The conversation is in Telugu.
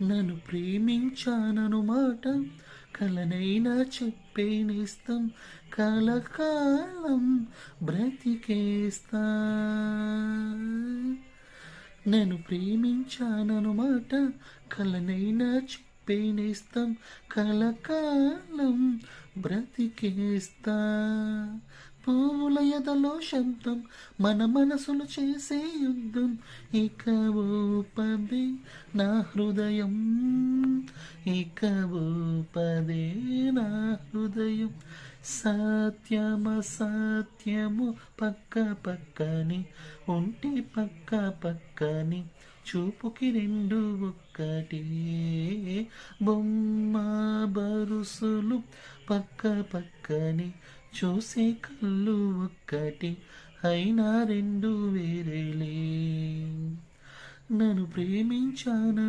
నన్ను ప్రేమించానను మాట కలనైనా చెప్పేనేస్తం, కలకాలం బ్రతికేస్తా. నేను ప్రేమించానను మాట కలనైనా చెప్పేనేస్తం, కలకాలం బ్రతికేస్తా. పువ్వుల ఎదలో శబ్దం, మన మనసులు చేసే యుద్ధం, ఇక ఊపదే నా హృదయం, ఇక ఊపదే నా హృదయం. సత్యము పక్క పక్కని ఉంటే పక్క పక్కని, చూపుకి రెండు ఒక్కటి. బొమ్మ బరుసులు పక్క పక్కని, చూసే కళ్ళు ఒక్కటి, అయినా రెండు వేరేలే. నన్ను ప్రేమించాను